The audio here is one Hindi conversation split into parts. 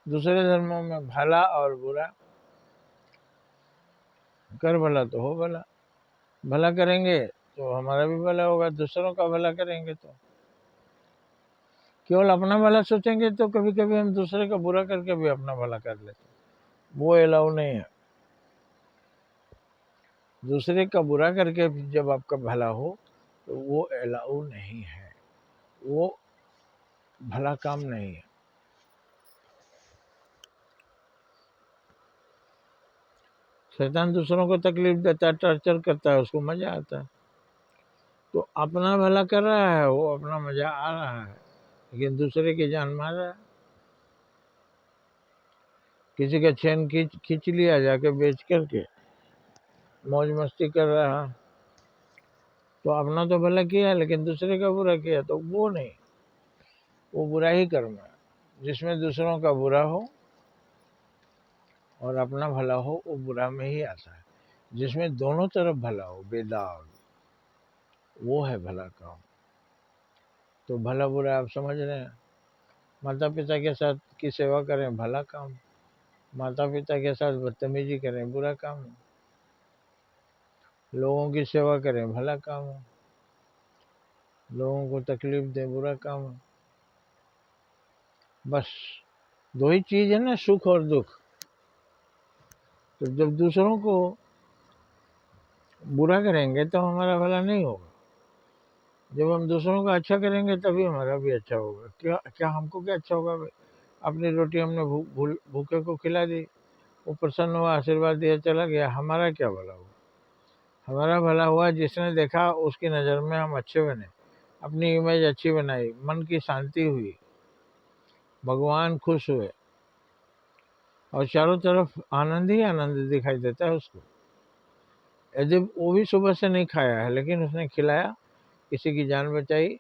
दूसरे धर्मों में भला और बुरा, कर भला तो हो भला, भला करेंगे तो हमारा भी भला होगा, दूसरों का भला करेंगे तो। केवल अपना भला सोचेंगे तो कभी कभी हम दूसरे का बुरा करके भी अपना भला कर लेते, वो अलाउ नहीं है। दूसरे का बुरा करके जब आपका भला हो तो वो अलाउ नहीं है, वो भला काम नहीं है। शैतान दूसरों को तकलीफ देता है, टॉर्चर करता है, उसको मजा आता है। तो अपना भला कर रहा है, वो अपना मजा आ रहा है, लेकिन दूसरे की जान मार रहा है। किसी का चैन खींच लिया जाके बेच करके, मौज मस्ती कर रहा है, तो अपना तो भला किया लेकिन दूसरे का बुरा किया, तो वो नहीं, वो बुरा ही कर्म है। जिसमें दूसरों का बुरा हो और अपना भला हो, वो बुरा में ही आता है। जिसमें दोनों तरफ भला हो, बेदाग, वो है भला काम। तो भला बुरा आप समझ रहे हैं। माता पिता के साथ की सेवा करें, भला काम। माता पिता के साथ बदतमीजी करें, बुरा काम। लोगों की सेवा करें, भला काम है। लोगों को तकलीफ दें, बुरा काम है। बस दो ही चीज है ना, सुख और दुख। तो जब दूसरों को बुरा करेंगे तो हमारा भला नहीं होगा, जब हम दूसरों का अच्छा करेंगे तभी हमारा भी अच्छा होगा। क्या क्या हमको क्या अच्छा होगा भाई? अपनी रोटी हमने भूखे को खिला दी, वो प्रसन्न हुआ, आशीर्वाद दिया, चला गया, हमारा क्या भला हुआ? हमारा भला हुआ जिसने देखा उसकी नज़र में हम अच्छे बने, अपनी इमेज अच्छी बनाई, मन की शांति हुई, भगवान खुश हुए, और चारों तरफ आनंद ही आनंद दिखाई देता है उसको। यदि वो भी सुबह से नहीं खाया है लेकिन उसने खिलाया, किसी की जान बचाई,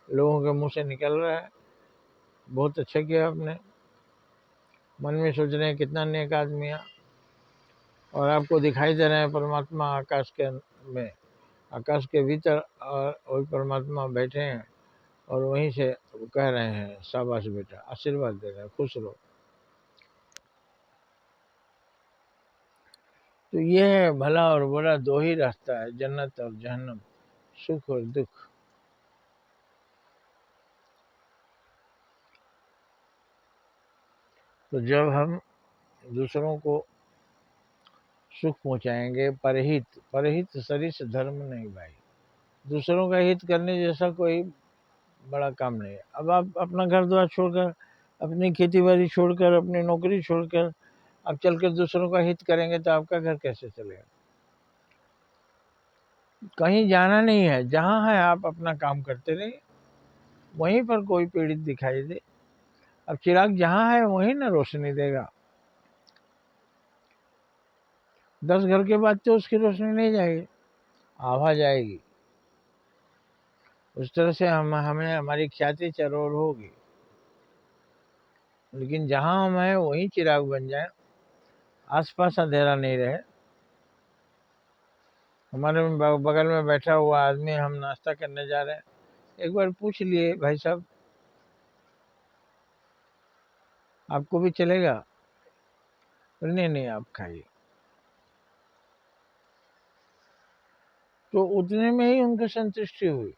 लोगों के मुंह से निकल रहा है, बहुत अच्छा किया आपने। मन में सोच रहे हैं कितना नेक आदमी है, और आपको दिखाई दे रहे हैं परमात्मा आकाश के में, आकाश के भीतर, और वही परमात्मा बैठे हैं और वहीं से कह रहे हैं शाबाश बेटा, आशीर्वाद दे रहे हैं, खुश रहो। तो ये है भला और बुरा, दो ही रास्ता है, जन्नत और जहन्नम, सुख और दुख। तो जब हम दूसरों को सुख पहुंचाएंगे, परहित, परहित सरिस धर्म नहीं भाई। दूसरों का हित करने जैसा कोई बड़ा काम नहीं है। अब आप अपना घर द्वार छोड़कर, अपनी खेती बाड़ी छोड़कर, अपनी नौकरी छोड़कर आप चल कर दूसरों का हित करेंगे तो आपका घर कैसे चलेगा? कहीं जाना नहीं है, जहाँ है आप अपना काम करते रहिए। वहीं पर कोई पीड़ित दिखाई दे, अब चिराग जहाँ है वहीं ना रोशनी देगा। 10 घर के बाद तो उसकी रोशनी नहीं जाएगी, आभा जाएगी। उस तरह से हमें हमारी ख्याति चरोर होगी। लेकिन जहाँ हम हैं वहीं चिराग बन जाए, आसपास अंधेरा नहीं रहे। हमारे बगल में बैठा हुआ आदमी, हम नाश्ता करने जा रहे हैं, एक बार पूछ लिए, भाई साहब आपको भी चलेगा? नहीं नहीं, आप खाइए। तो उतने में ही उनको संतुष्टि हुई।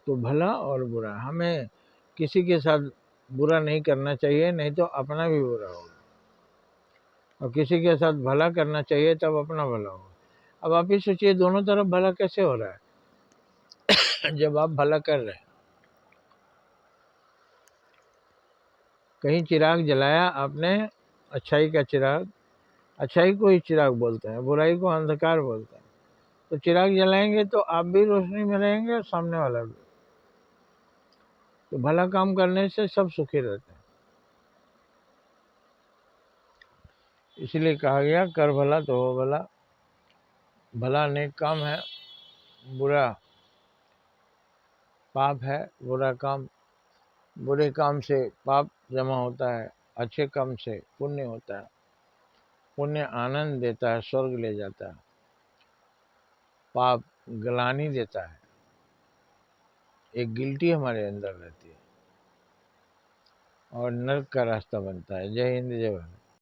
तो भला और बुरा, हमें किसी के साथ बुरा नहीं करना चाहिए, नहीं तो अपना भी बुरा होगा, और किसी के साथ भला करना चाहिए तब अपना भला होगा। अब आप ही सोचिए, दोनों तरफ भला कैसे हो रहा है जब आप भला कर रहे हैं। कहीं चिराग जलाया आपने, अच्छाई का चिराग, अच्छाई को ही चिराग बोलते हैं, बुराई को अंधकार बोलते हैं। तो चिराग जलाएंगे तो आप भी रोशनी में रहेंगे और सामने वाला भी। तो भला काम करने से सब सुखी रहते हैं। इसलिए कहा गया, कर भला तो हो भला। भला नेक काम है, बुरा पाप है। बुरा काम, बुरे काम से पाप जमा होता है, अच्छे काम से पुण्य होता है। पुण्य आनंद देता है, स्वर्ग ले जाता है। पाप ग्लानि देता है, एक गिल्टी हमारे अंदर रहती है और नर्क का रास्ता बनता है। जय हिंद, जय भारत।